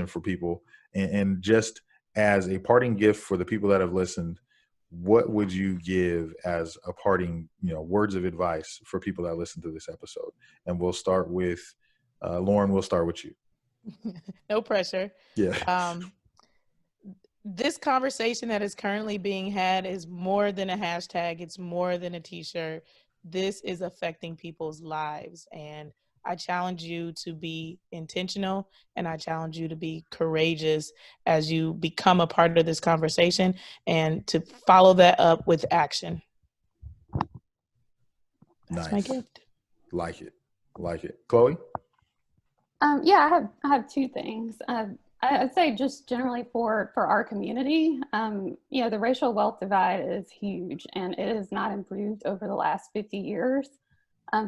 for people. And just as a parting gift for the people that have listened, what would you give as a parting, words of advice for people that listen to this episode? And we'll start with Lauren. We'll start with you. No pressure. Yeah. This conversation that is currently being had is more than a hashtag. It's more than a t-shirt. This is affecting people's lives. And I challenge you to be intentional, and I challenge you to be courageous as you become a part of this conversation and to follow that up with action. That's nice. My gift. Like it. Chloe? Yeah, I have two things. I'd say just generally for our community, the racial wealth divide is huge, and it has not improved over the last 50 years.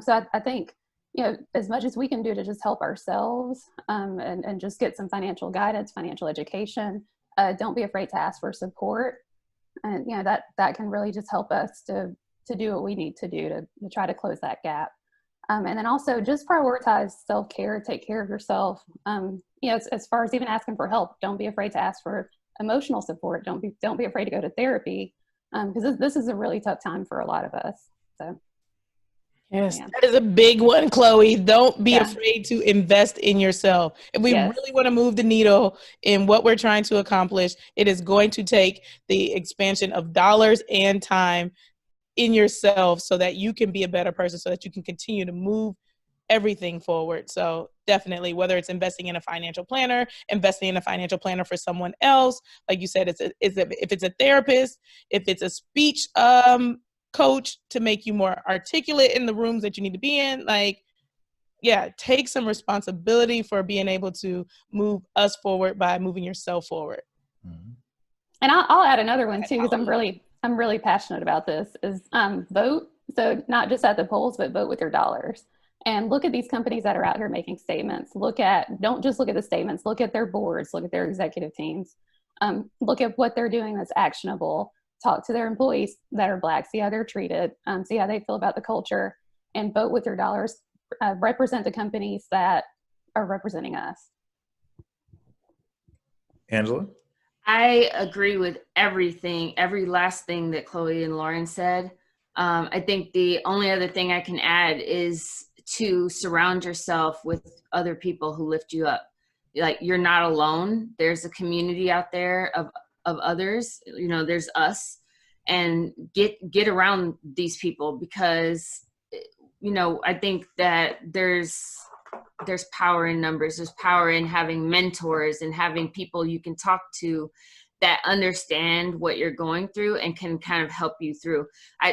So I think, as much as we can do to just help ourselves and just get some financial guidance, financial education, don't be afraid to ask for support. And, that can really just help us to do what we need to do to try to close that gap. And then also just prioritize self-care, take care of yourself. As far as even asking for help, don't be afraid to ask for emotional support. Don't be afraid to go to therapy, because this is a really tough time for a lot of us. So. Yes, yeah. That is a big one, Chloe. Don't be afraid to invest in yourself. If we really want to move the needle in what we're trying to accomplish, it is going to take the expansion of dollars and time in yourself so that you can be a better person, so that you can continue to move everything forward. So definitely, whether it's investing in a financial planner, investing in a financial planner for someone else, like you said, if it's a therapist, if it's a speech coach to make you more articulate in the rooms that you need to be in, take some responsibility for being able to move us forward by moving yourself forward. Mm-hmm. And I'll add another one too, because I'm really passionate about this, is vote. So not just at the polls, but vote with your dollars. And look at these companies that are out here making statements. Don't just look at the statements, look at their boards, look at their executive teams, look at what they're doing that's actionable. Talk to their employees that are Black, see how they're treated, see how they feel about the culture, and vote with your dollars. Represent the companies that are representing us. Angela? I agree with every last thing that Chloe and Lauren said. I think the only other thing I can add is to surround yourself with other people who lift you up. Like, you're not alone. There's a community out there of others. There's us, and get around these people, because I think that there's power in numbers. There's power in having mentors and having people you can talk to that understand what you're going through and can kind of help you through.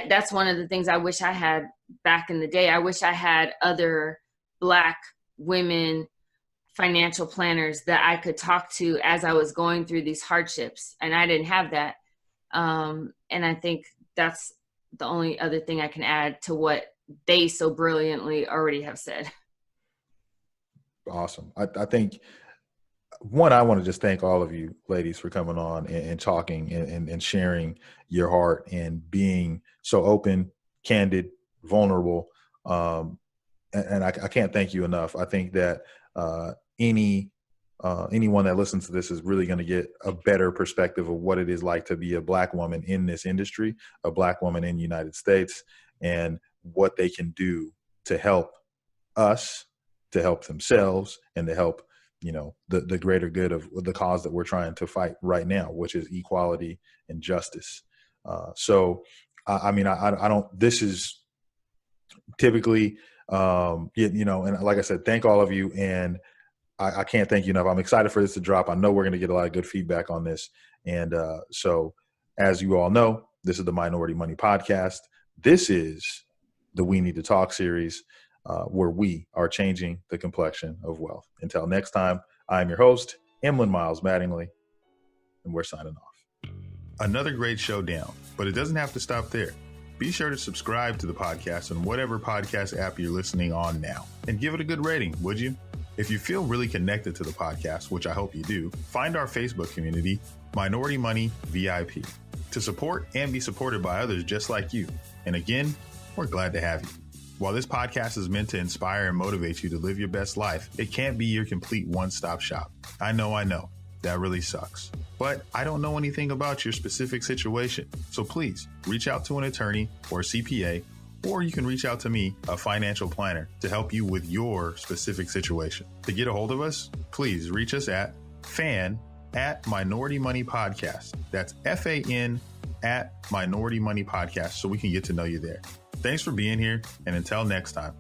That's one of the things I wish I had back in the day. I wish I had other Black women financial planners that I could talk to as I was going through these hardships, and I didn't have that. And I think that's the only other thing I can add to what they so brilliantly already have said. Awesome. I think, one, I want to just thank all of you ladies for coming on and talking and sharing your heart and being so open, candid, vulnerable. And I can't thank you enough. I think that anyone that listens to this is really going to get a better perspective of what it is like to be a Black woman in this industry, a Black woman in the United States, and what they can do to help us, to help themselves, and to help the greater good of the cause that we're trying to fight right now, which is equality and justice. So I don't, this is typically, and like I said, thank all of you. And I can't thank you enough. I'm excited for this to drop. I know we're going to get a lot of good feedback on this. And so as you all know, this is the Minority Money Podcast. This is the We Need to Talk series, where we are changing the complexion of wealth. Until next time, I'm your host, Miles-Mattingly, and we're signing off. Another great show down, but it doesn't have to stop there. Be sure to subscribe to the podcast on whatever podcast app you're listening on now, and give it a good rating, would you? If you feel really connected to the podcast, which I hope you do, find our Facebook community, Minority Money VIP, to support and be supported by others just like you. And again, we're glad to have you. While this podcast is meant to inspire and motivate you to live your best life, it can't be your complete one-stop shop. I know. That really sucks. But I don't know anything about your specific situation. So please reach out to an attorney or CPA, or you can reach out to me, a financial planner, to help you with your specific situation. To get a hold of us, please reach us at fan@Minority Money Podcast. That's FAN @Minority Money Podcast, so we can get to know you there. Thanks for being here, and until next time.